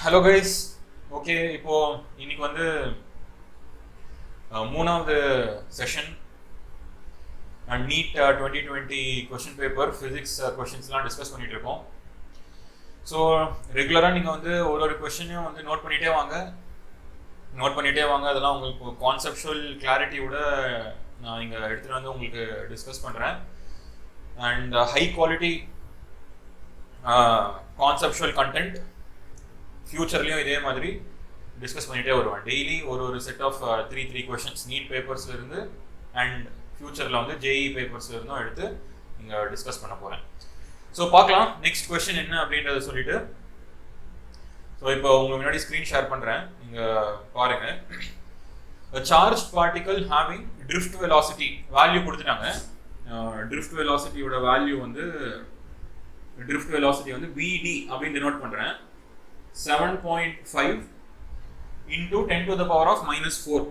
Hello guys. Okay, இப்போ இன்னைக்கு வந்து மூணாவது session NEET 2020 question paper physics கொஷின்ஸ்லாம் டிஸ்கஸ் பண்ணிட்டு இருக்கோம். ஸோ ரெகுலராக நீங்கள் வந்து ஒரு கொஷினையும் வந்து நோட் பண்ணிகிட்டே வாங்க. அதெல்லாம் உங்களுக்கு கான்செப்சுவல் கிளாரிட்டியோட நான் இங்கே எடுத்துகிட்டு வந்து உங்களுக்கு டிஸ்கஸ் பண்ணுறேன். And high quality conceptual content ஃபியூச்சர்லேயும் இதே மாதிரி டிஸ்கஸ் பண்ணிகிட்டே வருவேன். டெய்லி ஒரு set of three questions NEET பேப்பர்ஸ்லேருந்து அண்ட் ஃபியூச்சரில் வந்து ஜேஇ பேப்பர்ஸ்லேருந்தும் எடுத்து இங்கே டிஸ்கஸ் பண்ண போகிறேன். ஸோ பார்க்கலாம் நெக்ஸ்ட் கொஷின் என்ன அப்படின்றத சொல்லிட்டு. ஸோ இப்போ உங்களுக்கு முன்னாடி ஸ்க்ரீன் ஷேர் பண்ணுறேன், நீங்கள் பாருங்கள். Charge particle having drift velocity value கொடுத்துட்டாங்க. ட்ரிஃப்ட் வெலாசிட்டியோட வேல்யூ வந்து விடி அப்படின்னு டினோட் பண்ணுறேன். 7.5 into 10 to the power of -4.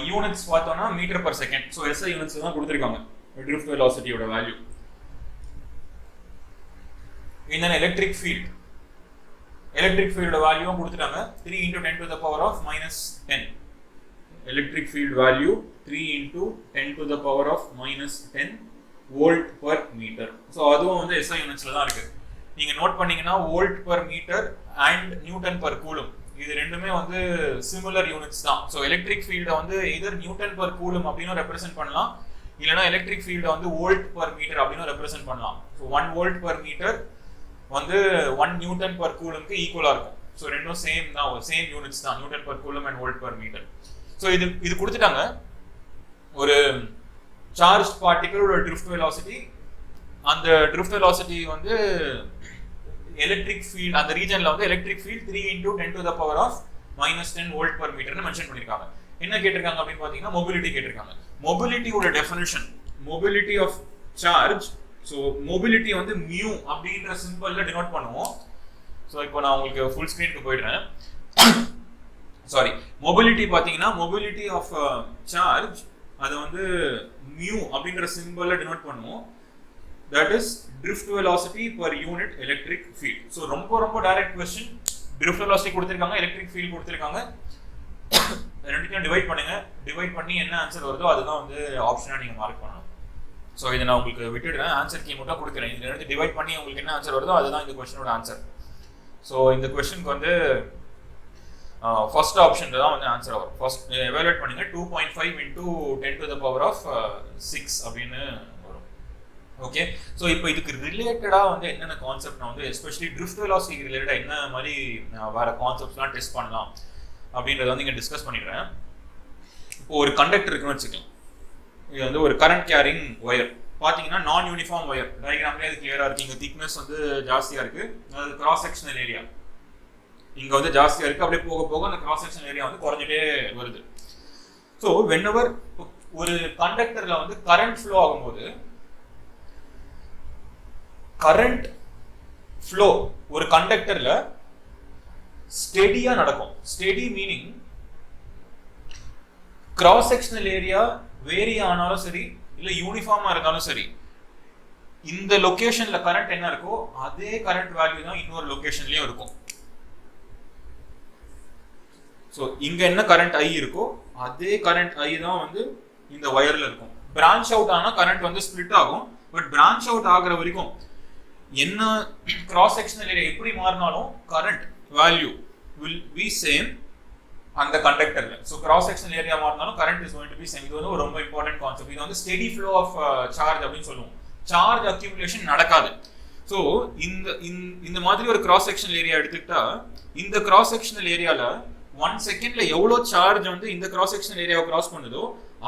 Units பார்த்தோம்னா metre per second. So SI units தான் கொடுத்துருக்காங்க ட்ரிஃப்ட் வெலாசிட்டியோட வேல்யூ. இந்த எலக்ட்ரிக் ஃபீல்டோட வேல்யூவும் கொடுத்துட்டாங்க. 3 into 10 to the power of -10. Electric field value 3 into 10 to the power of -10 volt per metre. So அதுவும் வந்து எஸ்ஐ யூனிட்ஸ்ல தான் இருக்கு. நீங்க நோட் பண்ணீங்கன்னா volt per metre and newton per coulomb இது ரெண்டுமே வந்து சிமிலர் யூனிட்ஸ் தான். ஸோ எலக்ட்ரிக் ஃபீல்டை வந்து எதர் நியூட்டன் பர் கூலும் அப்படின்னு ரெப்ரசென்ட் பண்ணலாம், இல்லைனா எலக்ட்ரிக் ஃபீல்டை வந்து வோல்ட் பர் மீட்டர் அப்படின்னு ரெப்ரசென்ட் பண்ணலாம். ஸோ 1 வோல்ட் பர் மீட்டர் வந்து 1 நியூட்டன் பர் கூலும்க்கு ஈக்குவலா இருக்கும். ஸோ ரெண்டும் சேம் தான், சேம் யூனிட்ஸ் தான், newton per coulomb and volt per metre. So இது கொடுத்துட்டாங்க. ஒரு சார்ஜ் பார்ட்டிகளோட ட்ரிஃப்ட் வெலாசிட்டி, அந்த ட்ரிஃப்ட் வெலாசிட்டி வந்து எலக்ட்ரிக் ஃபீல்ட் அந்த ரீஜன்ல வந்து electric field 3 into 10 to the power of -10 volt per மீட்டர்னு மென்ஷன் பண்ணிருக்காங்க. என்ன கேட்டிருக்காங்க அப்படின்னு பாத்தீங்கன்னா மொபிலிட்டி கேட்டிருக்காங்க. மொபிலிட்டியோட definition, mobility of charge. So mobility வந்து மியூ அப்படின்ற சிம்பிள்ல டினோட் பண்ணுவோம். ஸோ இப்போ நான் உங்களுக்கு ஃபுல் ஸ்கிரீனுக்கு போயிடுறேன். சாரி, மொபிலிட்டி பாத்தீங்கன்னா மொபிலிட்டி ஆஃப் சார்ஜ் அது வந்து மியூ அப்படின்ற சிம்பிள்ல டினோட் பண்ணுவோம். That is drift velocity per unit electric field. So ரொம்ப டைரக்ட் क्वेश्चन. drift velocity கொடுத்திருக்காங்க, electric field கொடுத்திருக்காங்க. ரெண்டுத்தையும் டிவைட் பண்ணி என்ன ஆன்சர் வருதோ அதுதான் வந்து ஆப்ஷனா நீங்க மார்க் பண்ணணும். சோ இத நான் உங்களுக்கு விட்டுடுறேன், ஆன்சர் கீ மட்டும் கொடுக்கிறேன். இந்த ரெண்டு டிவைட் பண்ணி உங்களுக்கு என்ன ஆன்சர் வருதோ அதுதான் இந்த क्वेश्चनோட ஆன்சர். சோ இந்த क्वेश्चनக்கு வந்து ஃபர்ஸ்ட் ஆப்ஷன்ல தான் வந்து ஆன்சர் வரும். ஃபர்ஸ்ட் எவாலுவேட் பண்ணுங்க. 2.5 into 10 to the power of 6 அப்படினு. ஓகே, ஸோ இப்போ இதுக்கு ரிலேட்டடா வந்து என்னென்ன கான்செப்ட் நான் வந்து எஸ்பெஷலி ட்ரிஃப்ட் வெலாசிட்டி ரிலேட்டடா என்ன மாதிரி வேற கான்செப்ட்ஸ்லாம் டெஸ்ட் பண்ணலாம் அப்படின்றத வந்து இங்கே டிஸ்கஸ் பண்ணிடுறேன். இப்போ ஒரு கண்டக்டர் இருக்குன்னு வச்சுக்கலாம். இது வந்து ஒரு கரண்ட் கேரிங் ஒயர். பார்த்தீங்கன்னா நான் யூனிஃபார்ம் ஒயர். டயக்ராம்லேயே அது கிளியரா இருக்கு. இங்கே திக்னஸ் வந்து ஜாஸ்தியா இருக்கு, அது கிராஸ் செக்ஷனல் ஏரியா இங்க வந்து ஜாஸ்தியா இருக்கு. அப்படியே போக போக அந்த கிராஸ் செக்ஷனல் ஏரியா வந்து குறைஞ்சிட்டே வருது. ஸோ வென்எவர் ஒரு கண்டக்டர்ல வந்து கரண்ட் ஃப்ளோ ஆகும்போது, கரண்ட் ஃப்ளோ ஒரு கண்டக்டர்ல ஸ்டெடியா நடக்கும். Steady meaning cross sectional area vary ஆனாலும் சரி, இல்ல யூனிஃபார்மா இருந்தாலும் சரி, இந்த லொகேஷன்ல கரண்ட் என்ன இருக்கோ அதே கரண்ட் வேல்யூ தான் இன்னொரு லொகேஷன்லயும் இருக்கும். ஸோ இங்க என்ன கரண்ட் ஐ இருக்கோ அதே கரண்ட் ஐ தான் வந்து இந்த ஒயர்ல இருக்கும். பிரான்ச் அவுட் ஆனா கரண்ட் வந்து ஸ்பிளிட் ஆகும். பட் பிரான்ச் அவுட் ஆகுற வரைக்கும் என்ன கிராஸ் செக்ஷனல் ஏரியா எப்படி மாறினாலும் current value will be same அந்த கண்டக்டர்ல. ஸோ கிராஸ் செக்ஷனல் ஏரியா மாறினாலும் current is going to be same. இது வந்து ஒரு ரொம்ப இம்பார்ட்டன்ட் கான்செப்ட். இது வந்து ஸ்டெடி ஃப்ளோ ஆஃப் சார்ஜ் அப்படின்னு சொல்லுவோம். சார்ஜ் அக்யூமுலேஷன் நடக்காது. ஸோ இந்த மாதிரி ஒரு கிராஸ் செக்ஷனல் ஏரியா எடுத்துக்கிட்டா, இந்த கிராஸ் செக்ஷனல் ஏரியால 1 செகண்ட்ல எவ்வளோ சார்ஜ் வந்து இந்த கிராஸ் செக்ஷனல் ஏரியாவை கிராஸ் பண்ணுதோ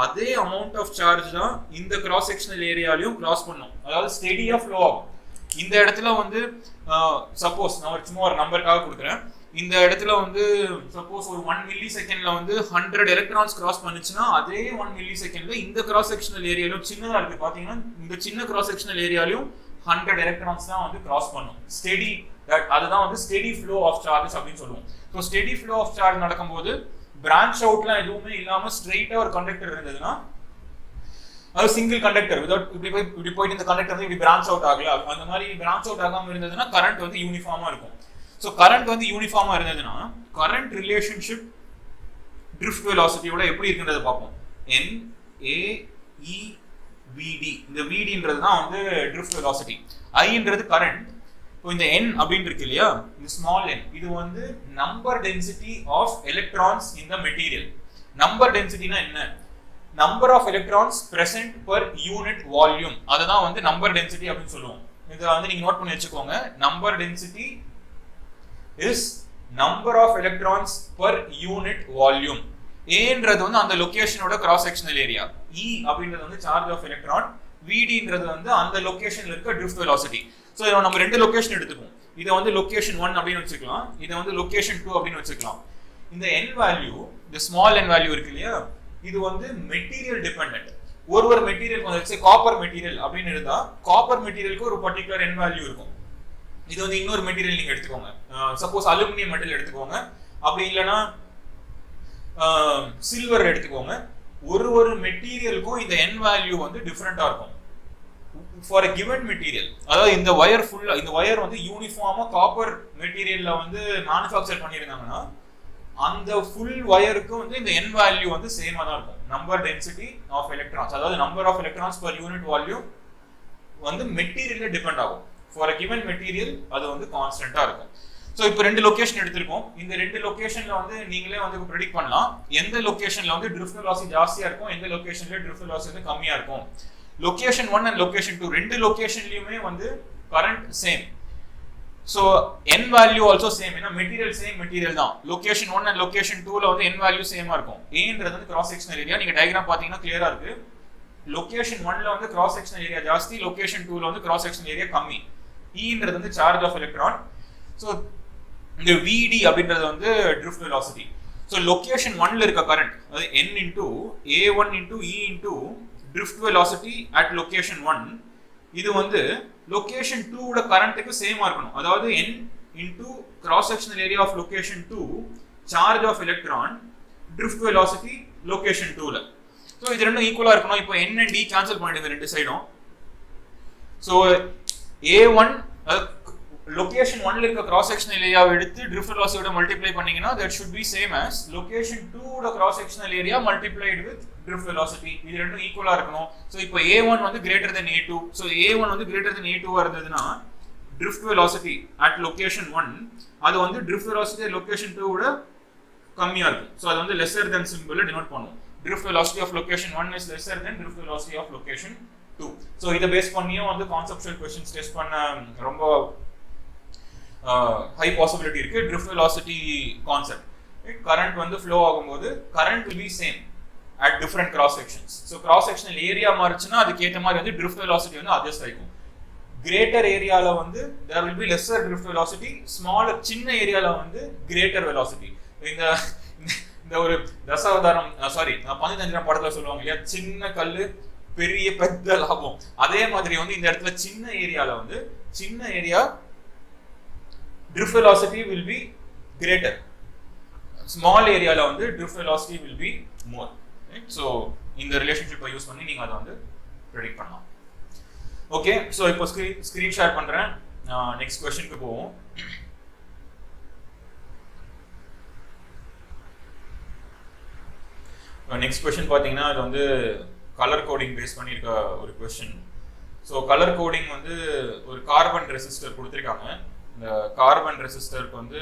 அதே அமௌண்ட் ஆஃப் சார்ஜ் தான் இந்த கிராஸ் செக்ஷனல் ஏரியாலையும் கிராஸ் பண்ணும். அதாவது ஸ்டெடியா ஃப்ளோ ஆகும். இந்த இடத்துல வந்து சப்போஸ் நான் சும்மா ஒரு நம்பருக்காக கொடுக்குறேன். இந்த இடத்துல வந்து சப்போஸ் ஒரு 1 மில்லி செகண்ட்ல வந்து 100 எலக்ட்ரான்ஸ் கிராஸ் பண்ணுச்சுன்னா அதே 1 மில்லி செகண்ட்ல இந்த கிராஸ் செக்ஷனல் ஏரியாலும் சின்னதா இருக்கு பாத்தீங்கன்னா, இந்த சின்ன கிராஸ் செக்ஷனல் ஏரியாலையும் 100 எலக்ட்ரான்ஸ் தான் வந்து கிராஸ் பண்ணும். ஸ்டெடி, அதுதான் வந்து ஸ்டெடி ஃப்ளோ ஆஃப் சார்ஜஸ் அப்படின்னு சொல்லுவோம். So steady flow of charge நடக்கும்போது பிரான்ச் அவுட்லாம் எதுவுமே இல்லாம ஸ்ட்ரெயிட்டா ஒரு கண்டக்டர் இருந்ததுன்னா அது சிங்கிள் கண்டக்டர் வித்வுட் இப்படி போயிட்டு இந்த கண்டக்டர் வந்து இப்படி பிரான்ச் அவுட் ஆகல, அந்த மாதிரி பிரான்ச் அவுட் ஆகாம இருந்ததுன்னா கரண்ட் வந்து யூனிஃபார்மா இருக்கும். ஸோ கரண்ட் வந்து யூனிஃபார்மா இருந்ததுன்னா கரண்ட் ரிலேஷன்ஷிப் ட்ரிஃப்ட் வெலாசிட்டியோட எப்படி இருக்குன்றதை பார்ப்போம். N A E V D, இந்த VDன்றது தான் வந்து ட்ரிஃப்ட் வெலாசிட்டி. Iன்றது கரண்ட். இப்போ இந்த N அப்படின்னு இருக்கு இல்லையா, இந்த ஸ்மால் n, இது வந்து number density of electrons in the material. Number டென்சிட்டினா என்ன? Number of electrons present per unit volume, அதுதான் வந்து நம்பர் டென்சிட்டி அப்படின்னு சொல்லுவோம். இதை வந்து நீங்க நோட் பண்ணி வச்சுக்கோங்க. Number density is number of electrons per unit volume. ஏன்றது வந்து அந்த லொகேஷனோட கிராஸ் செக்ஷனல் ஏரியா. இ அப்படின்றது வந்து சார்ஜ் ஆஃப் எலக்ட்ரான். விடின்றது வந்து அந்த லொகேஷன்ல இருக்க ட்ரிஃப்ட் வெலாசிட்டி. ஸோ இதை நம்ம ரெண்டு லொகேஷன் எடுத்துப்போம். இதை வந்து லொகேஷன் 1 அப்படின்னு வச்சுக்கலாம், இதை வந்து லொகேஷன் 2 அப்படின்னு வச்சுக்கலாம். இந்த n வேல்யூ, இந்த ஸ்மால் n வேல்யூ இருக்கு இல்லையா, இது வந்து மெட்டீரியல் டிபெண்டன்ட். ஒரு மெட்டீரியல் வந்து காப்பர் மெட்டீரியல் அப்படின்னு இருந்தா காப்பர் மெட்டீரியலுக்கு ஒரு பர்டிகுலர் n வேல்யூ இருக்கும். இது வந்து இன்னொரு மெட்டீரியல் நீங்க எடுத்துக்கோங்க, சப்போஸ் அலுமினியம் மெட்டல் எடுத்துக்கோங்க, அப்படி இல்லைன்னா சில்வர் எடுத்துக்கோங்க. ஒரு மெட்டீரியலுக்கும் இந்த n வேல்யூ வந்து டிஃபரெண்டா இருக்கும் ஃபார் a given மெட்டீரியல். அதாவது இந்த வயர் ஃபுல்லா, இந்த வயர் வந்து யூனிஃபார்மா காப்பர் மெட்டீரியல்ல வந்து மேனுஃபேக்சர் பண்ணியிருந்தாங்கன்னா அந்த ஃபுல் வயருக்கு வந்து இந்த n வேல்யூ வந்து சேமா தான் இருக்கும். நம்பர் டென்சிட்டி ஆஃப் எலக்ட்ரான்ஸ், அதாவது number of electrons per unit volume வந்து மெட்டீரியல்ல டிபெண்ட் ஆகும். ஃபார் a given மெட்டீரியல் அது வந்து கான்ஸ்டன்டா இருக்கும். ஸோ இப்போ ரெண்டு லொகேஷன் எடுத்திருக்கோம். இந்த ரெண்டு லொகேஷன்ல வந்து நீங்களே வந்து ப்ரெடிக்ட் பண்ணலாம் எந்த லொகேஷன்ல வந்து ட்ரிஃப்ட் வெலாசிட்டி ஜாஸ்தியா இருக்கும், எந்த லொகேஷன்ல ட்ரிஃப்ட் வெலாசிட்டி வந்து கம்மியா இருக்கும். லொகேஷன் 1 அண்ட் லொகேஷன் 2 ரெண்டு லொகேஷன்லயுமே வந்து current same. So n value also same, ஏன்னா மெட்டீரியல் சேம் மெட்டீரியல் தான். லொகேஷன் 1 அண்ட் லொகேஷன் 2ல வந்து n வேல்யூ சேமா இருக்கும். ஏன்றது வந்து கிராஸ் செக்ஷனல் ஏரியா. நீங்க டயக்ராம் பாத்தீங்கன்னா கிளியரா இருக்கு. லொகேஷன் 1ல வந்து கிராஸ் செக்ஷனல் ஏரியா ஜாஸ்தி, லொகேஷன் 2ல வந்து கிராஸ் செக்ஷனல் ஏரியா கம்மி. ன்றது வந்து சார்ஜ் ஆஃப் எலக்ட்ரான். ஸோ இந்த VD அப்படின்றது வந்து ட்ரிஃப்ட் வெலாசிட்டி. ஸோ லொகேஷன் 1ல இருக்க கரண்ட், அதாவது n into A1 into E into drift velocity at location 1, இது வந்து லொகேஷன் 2 கரண்ட்டுக்கு சேமா இருக்கணும். அதாவது n into cross sectional area of location 2 charge of electron drift velocity location 2ல. ஸோ இது ரெண்டும் ஈக்குவலா இருக்கணும். இப்போ n and D கேன்சல் பண்ணிடுங்க ரெண்டு சைடும். ஸோ A1 லொகேஷன் 1ல இருக்க கிராஸ் செக்ஷனல் ஏரியாவை எடுத்து ட்ரிஃப்ட் வெலாசிட்டியோட மல்டிப்ளை பண்ணீங்கன்னா that should be same as location 2 cross sectional area multiplied with drift velocity. இது ரெண்டும் ஈக்குவலா இருக்கணும். ஸோ இப்போ A1 வந்து greater than A2. So A1 வந்து கிரேட்டர் தென் A2 இருந்ததுன்னா ட்ரிஃப்ட் வெலாசிட்டி அட் லொகேஷன் 1 அது வந்து ட்ரிஃப்ட் வெலாசிட்டி லொகேஷன் 2 விட கம்மியா இருக்கும். ஸோ அது வந்து லெஸர் தென் சிம்பிளை டினோட் பண்ணுவோம். Drift velocity of location 1 is lesser than drift velocity of location 2. So இதை பேஸ் பண்ணியும் வந்து கான்செப்சுவல் क्वेश्चंस டெஸ்ட் பண்ண ரொம்ப ஹை பாசிபிலிட்டி இருக்கு. ட்ரிஃப்ட் வெலாசிட்டி கான்செப்ட், கரண்ட் வந்து ஃப்ளோ ஆகும்போது current will be same at different cross sections. So cross sectional area மாறுச்சுன்னா அதுக்கு ஏற்ற மாதிரி வந்து ட்ரிஃப்ட் வெலாசிட்டி வந்து அட்ஜஸ்ட் ஆகும். கிரேட்டர் ஏரியால வந்து there will be lesser drift velocity, smaller சின்ன ஏரியால வந்து கிரேட்டர் வெலாசிட்டி. இந்த ஒரு தசாவதாரம் சாரி பஞ்சதந்திரம் படத்துல சொல்லுவாங்க இல்லையா, சின்ன கல்லு பெரிய பெத்த லாபம். அதே மாதிரி வந்து இந்த இடத்துல சின்ன ஏரியால வந்து சின்ன area drift velocity will be greater, small area la வந்து drift velocity will be more, right? So இந்த ரிலேஷன்ஷிப் யூஸ் பண்ணி நீங்க அத வந்து predict பண்ணலாம். ஓகே, சோ இப்போ ஸ்கிரீன் ஷேர் பண்றேன். நெக்ஸ்ட் क्वेश्चनக்கு போவோம். நெக்ஸ்ட் क्वेश्चन பாத்தீங்கன்னா இது வந்து கலர் கோடிங் பேஸ் பண்ணிருக்க ஒரு क्वेश्चन. சோ கலர் கோடிங் வந்து ஒரு கார்பன் ரெசிஸ்டர் கொடுத்திருக்காங்க. இந்த கார்பன் ரெசிஸ்டருக்கு வந்து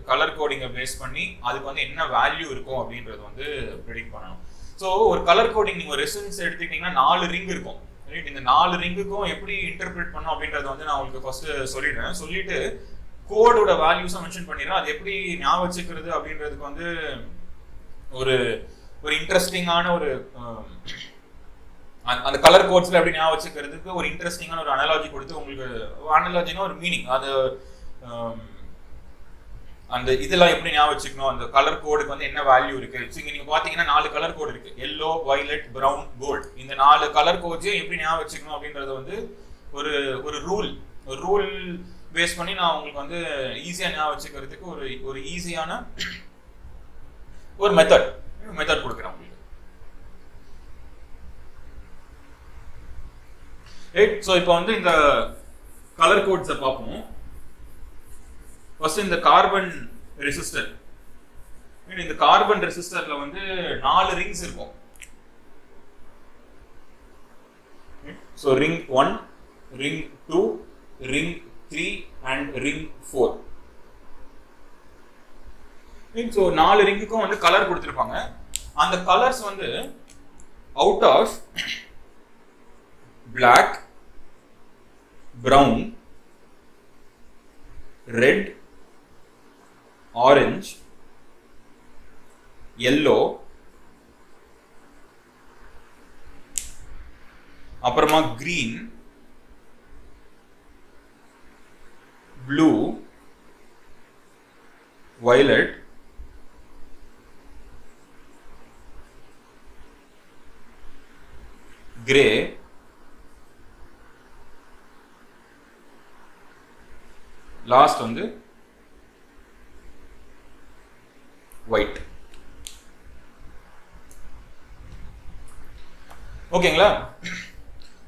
கலர் கோடிங்கை பேஸ் பண்ணி அதுக்கு வந்து என்ன வேல்யூ இருக்கும் அப்படின்றது வந்து ப்ரெடிக்ட் பண்ணணும். ஸோ ஒரு கலர் கோடிங் நீங்கள் ரெசிஸ்டன்ஸ் எடுத்துக்கிட்டீங்கன்னா 4 ரிங் இருக்கும், ரைட்? இந்த 4 ரிங்குக்கும் எப்படி இன்டர்பிரேட் பண்ணணும் அப்படின்றத வந்து நான் உங்களுக்கு ஃபர்ஸ்ட் சொல்லிடுறேன். சொல்லிட்டு கோடோட வேல்யூஸை மென்ஷன் பண்ணிடுறேன். அது எப்படி ஞாபகம் வச்சுக்கிறது அப்படின்றதுக்கு வந்து ஒரு இன்ட்ரெஸ்டிங்கான ஒரு அந்த கலர் கோட்ஸ்ல எப்படி ஞாபகம் வச்சுக்கிறதுக்கு ஒரு இன்ட்ரெஸ்டிங்கான ஒரு அனாலஜி கொடுத்து உங்களுக்கு, அனாலஜினா ஒரு மீனிங், அது அந்த இதெல்லாம் எப்படி ஞாபகம் வச்சுக்கணும், அந்த கலர் கோடுக்கு வந்து என்ன வேல்யூ இருக்கு. இங்க நீங்க பாத்தீங்கன்னா 4 கலர் கோடு இருக்கு, எல்லோ, வயலட், பிரவுன், கோல்ட். இந்த 4 கலர் கோட்ஸையும் எப்படி ஞாபகம் வச்சுக்கணும் அப்படின்றது வந்து ஒரு ரூல் பேஸ் பண்ணி நான் உங்களுக்கு வந்து ஈஸியா ஞாபகம் வச்சுக்கிறதுக்கு ஒரு ஈஸியான ஒரு மெத்தட் கொடுக்குறேன் உங்களுக்கு. ரைட்? ஸோ இப்போ வந்து இந்த கலர் கோட்ஸை பார்ப்போம். ஃபர்ஸ்ட் இந்த கார்பன் ரெசிஸ்டர். இந்த கார்பன் ரெசிஸ்டர்ல வந்து 4 ரிங்ஸ் இருக்கும். So ring 1, ring 2, ring 3 and ring 4. So 4 ரிங்குக்கும் வந்து கலர் கொடுத்திருப்பாங்க. அந்த கலர்ஸ் வந்து out of black, brown, red, orange, yellow, அப்புறமா green, blue, violet, grey, last வந்து white. ஓகேங்களா?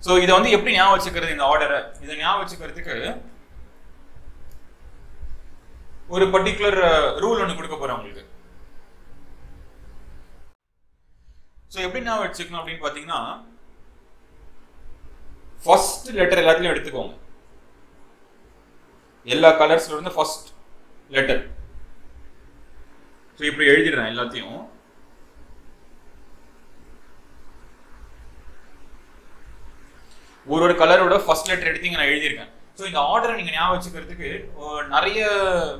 சோ இத வந்து எப்படி ஞாபகம் வச்சுக்கிறது இந்த ஆர்டரை? இத ஞாபகம் வச்சுக்கிறதுக்கு ஒரு பர்టిక్యులர் ரூல் ஒன்னு கொடுக்க போறேன் உங்களுக்கு. சோ எப்படி ஞாபகம் வச்சுக்கணும் அப்படினு பாத்தீங்கன்னா ஃபர்ஸ்ட் லெட்டர் எல்லாத்தையும் எடுத்துக்கோங்க. எல்லா கலர்ஸ்ல இருந்து ஃபர்ஸ்ட் லெட்டர். சோ இப்படி எழுதிடுறேன் எல்லாத்தையும். ஒரு கலரோட ஃபர்ஸ்ட் லெட்டர் எடுத்து நான் எழுதியிருக்கேன். ஸோ இந்த ஆர்டரை நீங்கள் ஞாபகம் வச்சுக்கிறதுக்கு நிறைய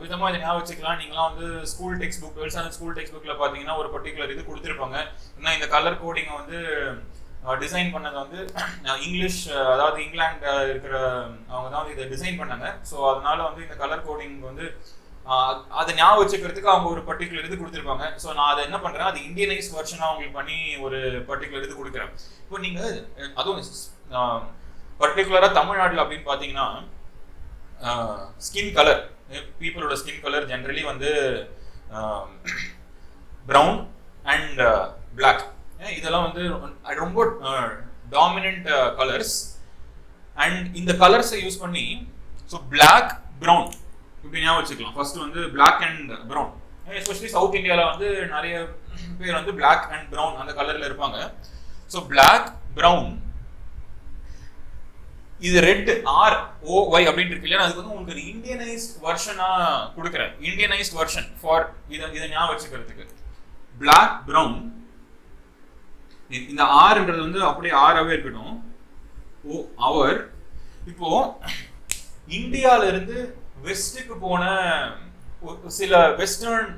விதமாக இதை ஞாபகம் வச்சுக்கலாம். நீங்களாம் வந்து ஸ்கூல் டெக்ஸ்ட் புக், வெல்சான ஸ்கூல் டெக்ஸ்ட் புக்கில் பார்த்தீங்கன்னா ஒரு பர்டிகுலர் இது கொடுத்துருப்பாங்க. ஏன்னா இந்த கலர் கோடிங்கை வந்து டிசைன் பண்ணது வந்து இங்கிலீஷ், அதாவது இங்கிலாந்து இருக்கிற அவங்க தான் வந்து இதை டிசைன் பண்ணாங்க. ஸோ அதனால வந்து இந்த கலர் கோடிங் வந்து அதை ஞாபகம் வச்சுக்கிறதுக்கு அவங்க ஒரு பர்டிகுலர் இது கொடுத்துருப்பாங்க. ஸோ நான் அதை என்ன பண்ணுறேன், அது இந்தியனைஸ் வெர்ஷனாக அவங்களுக்கு பண்ணி ஒரு பர்டிகுலர் இது கொடுக்குறேன். இப்போ நீங்கள் அதுவும் பர்டிகுலராக தமிழ்நாட்டில் அப்படின்னு பார்த்தீங்கன்னா ஸ்கின் கலர், பீப்புளோட ஸ்கின் கலர் ஜென்ரலி வந்து ப்ரௌன் அண்ட் பிளாக். இதெல்லாம் வந்து ரொம்ப டாமினன்ட் கலர்ஸ். அண்ட் இந்த கலர்ஸை யூஸ் பண்ணி ஸோ பிளாக் ப்ரௌன் இப்படி ஞாபகம் வச்சுக்கலாம். ஃபர்ஸ்ட் வந்து black and brown. Especially south இந்தியாவில் வந்து நிறைய பேர் வந்து பிளாக் அண்ட் ப்ரௌன் அந்த கலர்ல இருப்பாங்க. ஸோ பிளாக் ப்ரௌன், இது ரெட் ROY அப்படின்னு இருக்கு இல்லையா, அதுக்கு வந்து உங்களுக்கு ஒரு இந்தியனைஸ்ட் வெர்ஷனா கொடுக்குறேன். இந்தியனைஸ்ட் வெர்ஷன் ஃபார் இதை ஞாபகம் வச்சுக்கிறதுக்கு பிளாக் ப்ரௌன். இந்த ஆர்ன்றது வந்து அப்படியே ஆராவே இருக்கட்டும். அவர் இப்போ இந்தியால இருந்து வெஸ்டுக்கு போன சில வெஸ்டர்ன்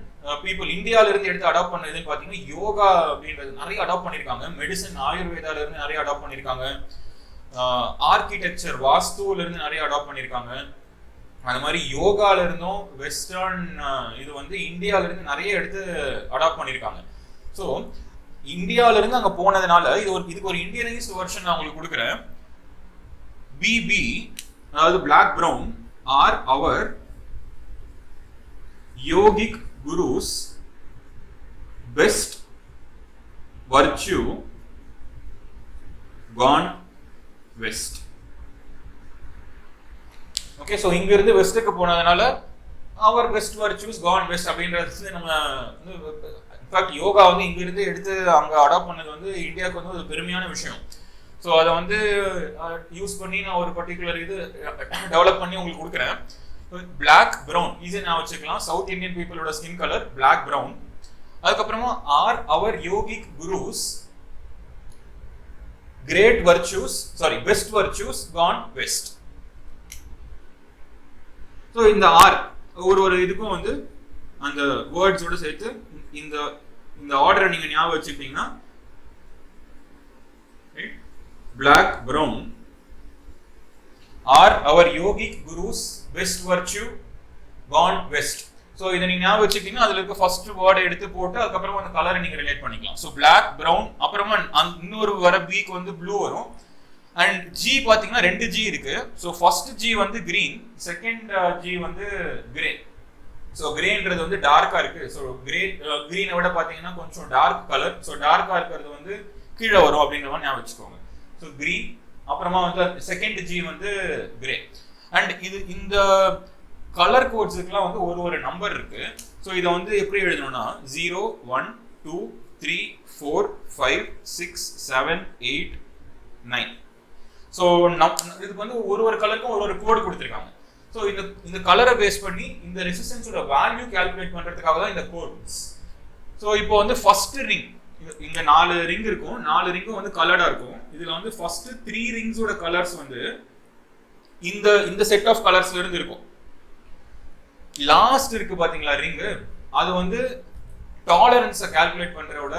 பீப்புள் இந்தியால இருந்து எடுத்து அடாப்ட் பண்ணதுன்னு பாத்தீங்கன்னா யோகா அப்படின்றது நிறைய அடாப்ட் பண்ணிருக்காங்க. மெடிசன் ஆயுர்வேதால இருந்து நிறைய அடாப்ட் பண்ணிருக்காங்க. ஆர்கிடெக்சர் வாஸ்துல இருந்து நிறைய அடாப்ட் பண்ணிருக்காங்க. அந்த மாதிரி யோகால இருந்தும் வெஸ்டர்ன் இது வந்து இந்தியால இருந்து நிறைய எடுத்து அடாப்ட் பண்ணிருக்காங்க. ஸோ இந்தியால இருந்து அங்க போனதுனால இதுக்கு ஒரு இந்தியனைஸ்ட் வெர்ஷன் நான் உங்களுக்கு கொடுக்குறேன். BB அதாவது black brown R our yogic cruise best virtue Khan west. Okay, so இங்க இருந்து வெஸ்டுக்கு போனதுனால our best virtues Khan west அப்படின்றது நம்ம இன்ஃபேக்ட் யோகா வந்து இங்க இருந்து எடுத்து அங்க அடாப்ட் பண்ணது வந்து இந்தியாவுக்கு வந்து ஒரு பெருமையான விஷயம். ஸோ அதை வந்து யூஸ் பண்ணி நான் ஒரு பர்டிகுலர் இது டெவலப் பண்ணி உங்களுக்கு கொடுக்குறேன். பிளாக் ப்ரௌன் ஈஸியாக நான் வச்சுக்கலாம். சவுத் இந்தியன் பீப்புளோட ஸ்கின் கலர் பிளாக் ப்ரௌன். அதுக்கப்புறமா R our yogic gurus great virtues best virtues Khan west. So இந்த ஆர் ஒரு இதுக்கும் வந்து அந்த வேர்ட்ஸோட சேர்த்து இந்த ஆர்டரை நீங்க ஞாபகம் வச்சுக்கிட்டீங்கன்னா black brown R our yogic cruise best virtue Khan west. So இதை நீங்க ஞாபகம் வச்சுக்கிட்டீங்கன்னா அதுல இருக்க ஃபர்ஸ்ட் வேர்டை எடுத்து போட்டு அதுக்கப்புறமா அந்த கலரை நீங்க ரிலேட் பண்ணிக்கலாம். ஸோ பிளாக் ப்ரௌன், அப்புறமா இன்னொரு வர பீக்கு வந்து ப்ளூ வரும். அண்ட் ஜி பாத்தீங்கன்னா 2 G இருக்கு. ஸோ ஃபர்ஸ்ட் G வந்து கிரீன், செகண்ட் G வந்து கிரே. ஸோ கிரேன்றது வந்து டார்க்கா இருக்கு. ஸோ கிரீனை விட பாத்தீங்கன்னா கொஞ்சம் டார்க் கலர். ஸோ டார்க்கா இருக்கிறது வந்து கீழே வரும் அப்படின்ற மாதிரி ஞாபகம் வச்சுக்கோங்க. ஸோ கிரீன், அப்புறமா வந்து செகண்ட் G வந்து கிரே. அண்ட் இந்த கலர் கோட்ஸுக்குலாம் வந்து ஒரு நம்பர் இருக்கு. ஸோ இதை வந்து எப்படி எழுதணும்னா 0 1 2 3 4 5 6 7 8 9. ஸோ இதுக்கு வந்து ஒரு கலருக்கும் ஒரு கோடு கொடுத்துருக்காங்க. ஸோ இந்த கலரை பேஸ் பண்ணி இந்த ரெசிஸ்டன்ஸோட வேல்யூ கால்குலேட் பண்றதுக்காக தான் இந்த கோட்ஸ். ஸோ இப்போ வந்து ஃபர்ஸ்ட் ரிங், இங்க 4 ரிங் இருக்கும், 4 ரிங்கும் வந்து கலர்டா இருக்கும். இதுல வந்து ஃபர்ஸ்ட் 3 ரிங்ஸோட கலர்ஸ் வந்து இந்த செட் ஆஃப் கலர்ஸ்ல இருந்து இருக்கும். லாஸ்ட் இருக்கு பாத்தீங்களா ரிங், அது வந்து டாலரன்ஸை கால்குலேட் பண்றதோட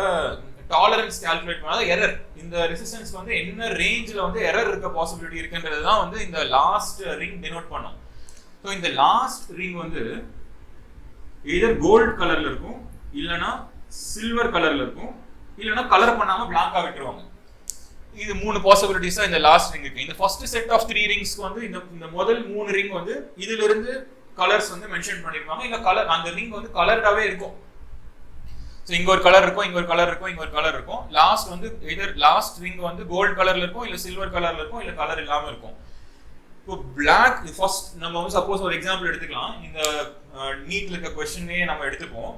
டாலரன்ஸ் கால்குலேட் பண்ணாத எரர், இந்த ரெசிஸ்டன்ஸ் வந்து என்ன ரேஞ்சில் வந்து எரர் இருக்க பாசிபிலிட்டி இருக்குன்றது தான் வந்து இந்த லாஸ்ட் ரிங் டினோட் பண்ணும். ஸோ இந்த லாஸ்ட் ரிங் வந்து எதர் கோல்டு கலர்ல இருக்கும், இல்லைன்னா சில்வர் கலர்ல இருக்கும், இல்லைன்னா கலர் பண்ணாம பிளாங்கா விட்டுருவாங்க. இது 3 பாசிபிலிட்டிஸ் தான் இந்த லாஸ்ட் ரிங் இருக்கு. இந்த ஃபர்ஸ்ட் செட் ஆஃப் 3 ரிங்ஸ்க்கு வந்து இந்த முதல் 3 ரிங் வந்து இதுல இருந்து கலர்ஸ் வந்து மென்ஷன் பண்ணிருப்பாங்க. இல்ல கலர் அந்த ரிங் வந்து கலர்டாவே இருக்கும். ஸோ இங்க ஒரு கலர் இருக்கும், இங்க ஒரு கலர் இருக்கும், இங்க ஒரு கலர் இருக்கும். லாஸ்ட் வந்து எதர் லாஸ்ட் ரிங் வந்து கோல்டு கலர்ல இருக்கும், இல்ல சில்வர் கலர்ல இருக்கும், இல்ல கலர் இல்லாம இருக்கும். இப்போ பிளாக் ஃபர்ஸ்ட் நம்ம வந்து சப்போஸ் ஒரு எக்ஸாம்பிள் எடுத்துக்கலாம். இந்த நீட்ல இருக்க क्वेश्चनே நம்ம எடுத்துப்போம்.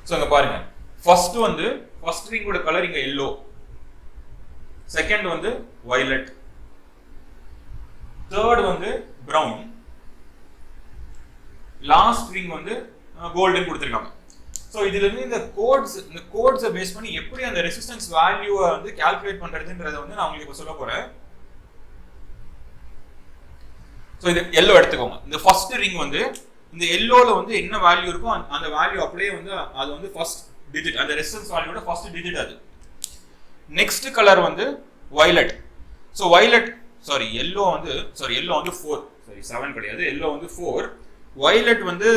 ஸோ அங்க பாருங்க, ஃபர்ஸ்ட் வந்து ஃபர்ஸ்ட் ரிங்கோட கலர் இங்க எல்லோ, செகண்ட் வந்து வயலட், தேர்ட் வந்து பிரவுன், லாஸ்ட் ரிங் வந்து கோல்டன் கொடுத்துருக்காங்க. ஸோ இதுல இருந்து இந்த கோட்ஸை பேஸ் பண்ணி எப்படி அந்த ரெசிஸ்டன்ஸ் வேல்யூவை வந்து கால்குலேட் பண்றதுன்றதை வந்து நான் உங்களுக்கு சொல்ல போறேன். ஸோ இது எல்லோ எடுத்துக்கோங்க. இந்த ஃபர்ஸ்ட் ரிங் வந்து இந்த எல்லோல வந்து என்ன வேல்யூ இருக்கோ அந்த வேல்யூ அப்படியே வந்து அது வந்து ஃபர்ஸ்ட் டிஜிட், அந்த ரெசிஸ்டன்ஸ் வேல்யூவோட ஃபர்ஸ்ட் டிஜிட் அது. நெக்ஸ்ட் கலர் வந்து வயலட். ஸோ வயலட் எல்லோ வந்து 4, 7 கிடையாது, எல்லோ வந்து 4, வயலட் வந்து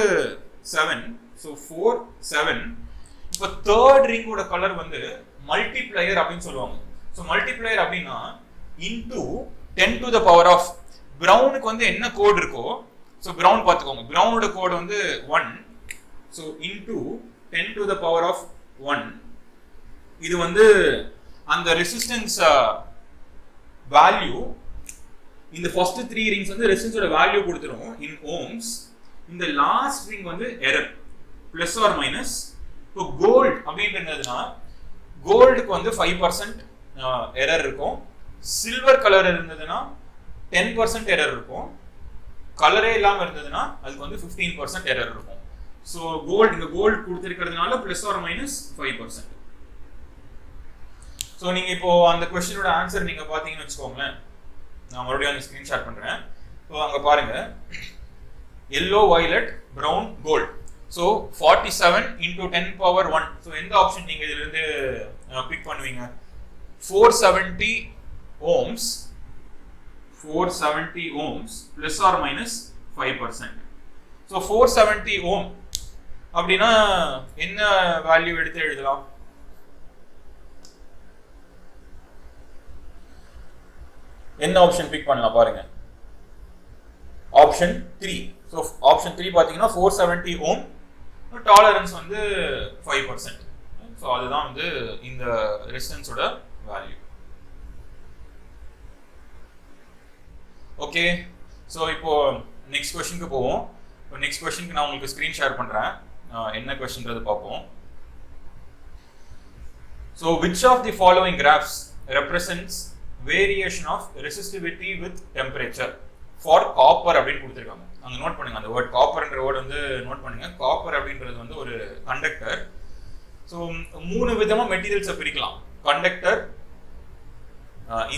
7. ஸோ 4 7. இப்போ தேர்ட் ரிங்கோட கலர் வந்து மல்டிப்ளையர் அப்படின்னு சொல்லுவாங்க. ஸோ மல்டிப்ளையர் அப்படின்னா into 10 to the power of, பிரவுனுக்கு வந்து என்ன கோட் இருக்கோ, ஸோ பிரவுன் பார்த்துக்கோங்க, பிரவுனோட கோட் வந்து 1. So into 10 to the power of 1. இது வந்து அந்த ரெசிஸ்டன்ஸ் வேல்யூ, இந்த ஃபர்ஸ்ட் 3 ரிங்ஸ் வந்து ரெசிஸ்டன்ஸோட வேல்யூ கொடுத்துரும் இன் ஓம்ஸ். இந்த லாஸ்ட் ரிங் வந்து எரர் பிளஸ் ஆர் மைனஸ். இப்போ கோல்டு அப்படின்றதுனா கோல்டுக்கு வந்து 5% எரர் இருக்கும், சில்வர் கலர் இருந்ததுன்னா 10% எரர் இருக்கும், கலரே இல்லாம இருந்ததுன்னா அதுக்கு வந்து 15% எரர் இருக்கும். ஸோ இங்க கோல்டு கொடுத்துருக்கிறதுனால பிளஸ் ஆர் மைனஸ் 5%. ஸோ நீங்க இப்போ அந்த क्वेश्चनோட ஆன்சர் நீங்க பாத்தீங்கன்னு வச்சுக்கோங்களேன், நான் மறுபடியும் அந்த ஸ்கிரீன் ஷேர் பண்றேன். ஸோ அங்க பாருங்க, yellow, violet, brown, gold. So 47 into 10 power 1. So எந்த ஆப்ஷன் நீங்க இதுல இருந்து பிக் பண்ணுவீங்க? 470 ohms, 470 ohms plus or minus 5%. So 470 ohm அப்படின்னா என்ன வேல்யூ எடுத்து எழுதலாம்? என்ன ஆப்ஷன் பிக் பண்ணலாம் பாருங்க. ஆப்ஷன் 3. ஸோ ஆப்ஷன் 3 பார்த்தீங்கன்னா 470 ohm, டாலரன்ஸ் வந்து 5%. ஸோ அதுதான் வந்து இந்த ரெசிஸ்டன்ஸோட வேல்யூ. ஓகே, ஸோ இப்போ நெக்ஸ்ட் கொஸ்டினுக்கு போவோம். இப்போ நெக்ஸ்ட் கொஸ்டினுக்கு நான் உங்களுக்கு ஸ்க்ரீன் ஷேர் பண்ணுறேன், என்ன கொஸ்டின்றது பார்ப்போம். So which of the following graphs represents variation of resistivity with temperature for copper அப்படின்னு கொடுத்துருக்காங்க. அங்கே நோட் பண்ணுங்க, அந்த வேர்ட் காப்பர்ன்ற வேர்ட் வந்து நோட் பண்ணுங்க. காப்பர் அப்படின்றது வந்து ஒரு கண்டக்டர். ஸோ 3 விதமாக மெட்டீரியல்ஸை பிரிக்கலாம்: கண்டக்டர்,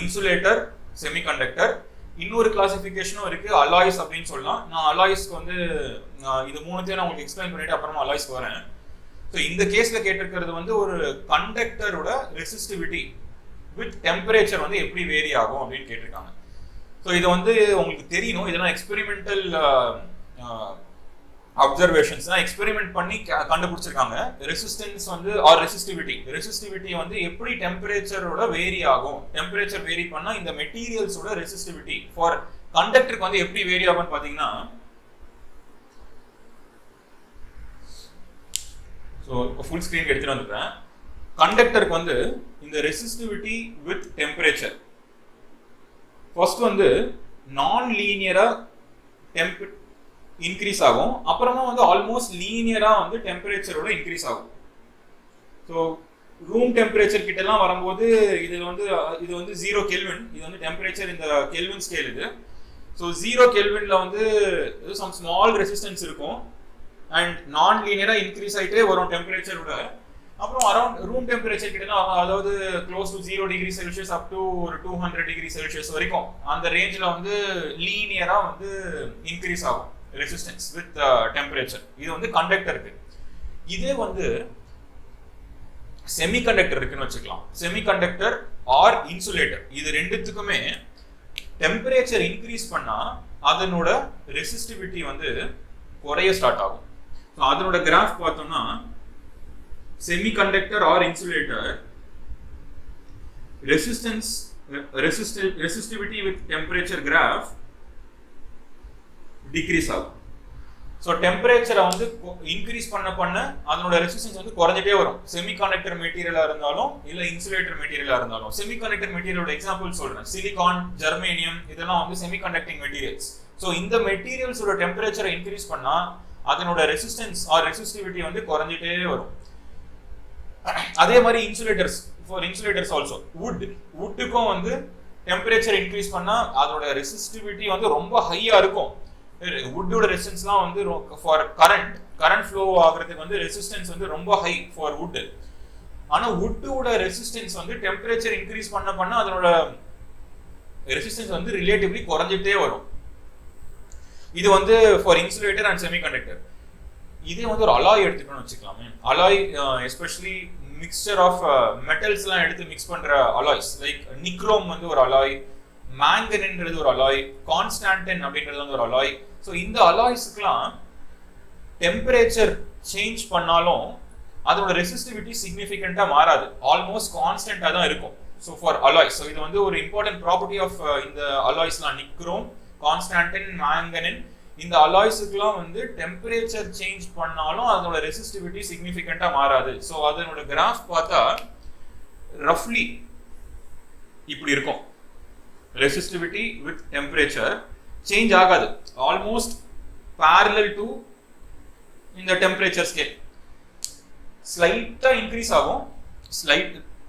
இன்சுலேட்டர், செமிகண்டக்டர். இன்னொரு கிளாசிஃபிகேஷனும் இருக்கு, அலாய்ஸ் அப்படின்னு சொல்லலாம். நான் அலாய்ஸ்க்கு வந்து இது 3த்தையும் நான் உங்களுக்கு எக்ஸ்பிளைன் பண்ணிட்டு அப்புறமா அலாய்ஸ்க்கு வரேன். ஸோ இந்த கேஸ்ல கேட்டிருக்கிறது வந்து ஒரு கண்டக்டரோட ரெசிஸ்டிவிட்டி வித் டெம்பரேச்சர் வந்து எப்படி வேரி ஆகும் அப்படின்னு கேட்டிருக்காங்க. ஸோ இது வந்து உங்களுக்கு தெரியணும், இதெல்லாம் எக்ஸ்பெரிமெண்டல் அப்சர்வேஷன்ஸ் தான், எக்ஸ்பெரிமெண்ட் பண்ணி கண்டுபிடிச்சிருக்காங்க. ரெசிஸ்டன்ஸ் வந்து ஆர் ரெசிஸ்டிவிட்டி வந்து எப்படி டெம்பரேச்சரோட வேரி ஆகும், டெம்பரேச்சர் வேரி பண்ணா இந்த மெட்டீரியல்ஸோட ரெசிஸ்டிவிட்டி ஃபார் கண்டக்டருக்கு வந்து எப்படி வேரி ஆகும்னு பாத்தீங்கன்னா, ஸோ இப்போ ஃபுல் ஸ்கிரீன் எடுத்துட்டு வந்துட்டேன். கண்டக்டருக்கு வந்து இந்த ரெசிஸ்டிவிட்டி வித் டெம்பரேச்சர் ஃபர்ஸ்ட் வந்து நான் லீனியரா டெம்ப் இன்க்ரீஸ் ஆகும், அப்புறமா வந்து ஆல்மோஸ்ட் லீனியரா வந்து டெம்பரேச்சரோட இன்க்ரீஸ் ஆகும். ஸோ ரூம் டெம்பரேச்சர் கிட்ட எல்லாம் வரும்போது இது வந்து 0 கெல்வின். இது வந்து டெம்பரேச்சர் இந்த கெல்வின் ஸ்கேல் இது. ஸோ 0 கெல்வின்ல வந்து சம் ஸ்மால் ரெசிஸ்டன்ஸ் இருக்கும் அண்ட் நான் லீனியரா இன்க்ரீஸ் ஆகிட்டே வரும் டெம்பரேச்சரோட. அப்புறம் அரௌண்ட் ரூம் டெம்பரேச்சர் கிட்ட, அதாவது close to 0 degree Celsius up to ஒரு 200 டிகிரி செல்சியஸ் வரைக்கும் அந்த ரேஞ்சில் வந்து லீனியரா வந்து இன்க்ரீஸ் ஆகும் ரெசிஸ்டன்ஸ் வித் டெம்பரேச்சர். இது வந்து கண்டக்டருக்கு. இதே வந்து செமிகண்டக்டர் இருக்குன்னு வச்சுக்கலாம். செமிகண்டக்டர் ஆர் இன்சுலேட்டர், இது ரெண்டுத்துக்குமே டெம்பரேச்சர் இன்க்ரீஸ் பண்ணா அதனோட ரெசிஸ்டிவிட்டி வந்து குறைய ஸ்டார்ட் ஆகும். ஸோ அதனோட கிராஃப் பார்த்தோம்னா semiconductor or insulator resistivity with temperature graph decrease ஆகும். ஸோ டெம்பரேச்சரை வந்து இன்க்ரீஸ் பண்ண அதனோட ரெசிஸ்டன்ஸ் வந்து குறைஞ்சிட்டே வரும். செமிகண்டக்டர் மெட்டீரியலா இருந்தாலும் இல்ல இன்சுலேட்டர் மெட்டீரியலா இருந்தாலும். செமிகண்டக்டர் மெட்டீரியலோட எக்ஸாம்பிள் சொல்றேன். சிலிகான், ஜெர்மேனியம், இதெல்லாம் வந்து செமிகண்டக்டிங் மெட்டீரியல்ஸ். ஸோ இந்த மெட்டீரியல்ஸோட டெம்பரேச்சரை இன்க்ரீஸ் பண்ணா அதனோட ரெசிஸ்டன்ஸ் ஆர் ரெசிஸ்டிவிட்டி வந்து குறைஞ்சிட்டே வரும். அதே மாதிரி இன்சுலேட்டர்ஸ் ஆல்சோ வுட்டுக்கும் வந்து டெம்பரேச்சர் இன்க்ரீஸ் பண்ணா அதோட ரெசிஸ்டிவிட்டி வந்து ரொம்ப ஹையா இருக்கும். வுட்டோட ரெசிஸ்டன்ஸ்லாம் வந்து ஃபார் கரண்ட் ஃப்ளோ ஆகிறதுக்கு வந்து ரெசிஸ்டன்ஸ் வந்து ரொம்ப ஹை ஃபார் வுட். ஆனா வுட்டோட ரெசிஸ்டன்ஸ் வந்து டெம்பரேச்சர் இன்க்ரீஸ் பண்ண அதனோட ரெசிஸ்டன்ஸ் வந்து ரிலேட்டிவ்லி குறைஞ்சிட்டே வரும். இது வந்து ஃபார் இன்சுலேட்டர் அண்ட் செமிகண்டக்டர். இதே வந்து ஒரு அலாய் எடுத்துக்கணும்னு வச்சுக்கலாமே. Alloy especially mixture of metals எல்லாம் எடுத்து மிக்ஸ் பண்ற அலாய்ஸ் லைக் நிக்ரோம் வந்து ஒரு அலாய், மேங்கனின்றது ஒரு அலாய், கான்ஸ்டான்டின் அப்படின்றது வந்து ஒரு அலாய். ஸோ இந்த அலாய்ஸ்க்குலாம் டெம்பரேச்சர் சேஞ்ச் பண்ணாலும் அதோட ரெசிஸ்டிவிட்டி சிக்னிஃபிகண்டா மாறாது, ஆல்மோஸ்ட் கான்ஸ்டன்டா தான் இருக்கும். ஸோ ஃபார் அலாய்ஸ், ஸோ இது வந்து ஒரு இம்பார்ட்டன்ட் ப்ராப்பர்ட்டி ஆஃப் இந்த அலாய்ஸ்லாம். நிக்ரோம், கான்ஸ்டான்டின், மேங்கனின், இந்த அலாய்ஸுக்குலாம் வந்து டெம்பரேச்சர் சேஞ்ச் பண்ணாலும் அதோட ரெசிஸ்டிவிட்டி சிக்னிஃபிகண்டா மாறாது. ஸோ அதனோட கிராஃப் பார்த்தா ரஃப்லி இப்படி இருக்கும். ரெசிஸ்டிவிட்டி வித் டெம்பரேச்சர் சேஞ்ச் ஆகாது, ஆல்மோஸ்ட் parallel to இந்த டெம்பரேச்சர் ஸ்கேல். ஸ்லைட்டா இன்க்ரீஸ் ஆகும்,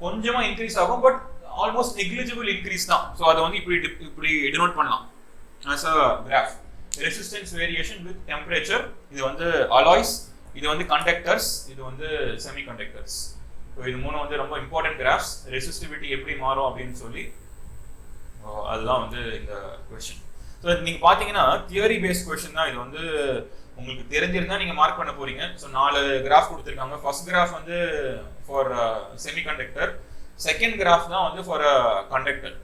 கொஞ்சமா இன்க்ரீஸ் ஆகும், பட் ஆல்மோஸ்ட் நெக்லிஜிபிள் இன்க்ரீஸ் தான். ஸோ அதை வந்து இப்படி டினோட் பண்ணலாம் as a graph. Resistance variation with temperature. இது வந்து அலாய்ஸ், இது வந்து கண்டக்டர்ஸ், இது வந்து செமிகண்டக்டர்ஸ். ஸோ இது மூணு வந்து ரொம்ப இம்பார்ட்டன்ட் கிராஃப்ஸ். ரெசிஸ்டிவிட்டி எப்படி மாறும் அப்படின்னு சொல்லி அதுதான் வந்து இந்த கொஸ்டின். ஸோ நீங்க பாத்தீங்கன்னா தியரி பேஸ்ட் கொஸ்டின் தான். இது வந்து உங்களுக்கு தெரிஞ்சிருந்தா நீங்க மார்க் பண்ண போறீங்க. ஸோ 4 கிராஃப் கொடுத்துருக்காங்க. ஃபர்ஸ்ட் கிராஃப் வந்து ஃபார் செமிகண்டக்டர், செகண்ட் கிராஃப் தான் வந்து ஃபார் கண்டக்டர்,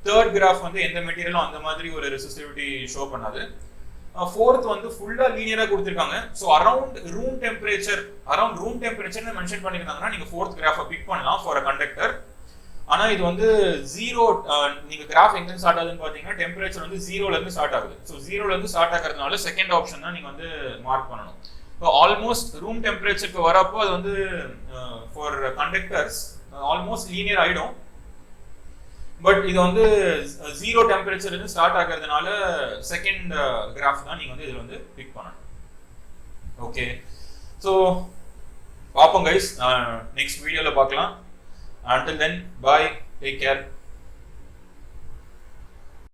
தேர்ட் கிராஃப் வந்து எந்த மெட்டீரியலும் அந்த மாதிரி ஒரு ரெசிஸ்டிவிட்டி ஷோ பண்ணாது. ஃபோர்த் வந்து ஃபுல்லா லீனியரா கொடுத்துருக்காங்க. So around room temperature mention பண்ணிருந்தாங்கன்னா நீங்க ஃபோர்த் கிராஃபை பிக் பண்ணலாம் ஃபார் அ கண்டக்டர். ஆனா இது வந்து 0, நீங்க கிராஃப் எங்க ஸ்டார்ட் ஆகுதுன்னு பாத்தீங்கன்னா டெம்பரேச்சர் வந்து 0ல இருந்து ஸ்டார்ட் ஆகுது. ஸோ 0ல இருந்து ஸ்டார்ட் ஆகிறதுனால செகண்ட் ஆப்ஷன் தான் நீங்க வந்து மார்க் பண்ணணும். ஸோ ஆல்மோஸ்ட் ரூம் டெம்பரேச்சருக்கு வரப்போ அது வந்து ஃபார் கண்டக்டர்ஸ் ஆல்மோஸ்ட் லீனியர் ஆயிடும். பட் இது வந்து 0 டெம்பரேச்சர் இருந்து ஸ்டார்ட் ஆகிறதுனால செகண்ட் கிராஃப் தான் நீங்க வந்து இதுல வந்து பிக் பண்ணணும். ஓகே, ஸோ பார்ப்போம் கைஸ், நெக்ஸ்ட் வீடியோல பார்க்கலாம். Until then, bye, take care.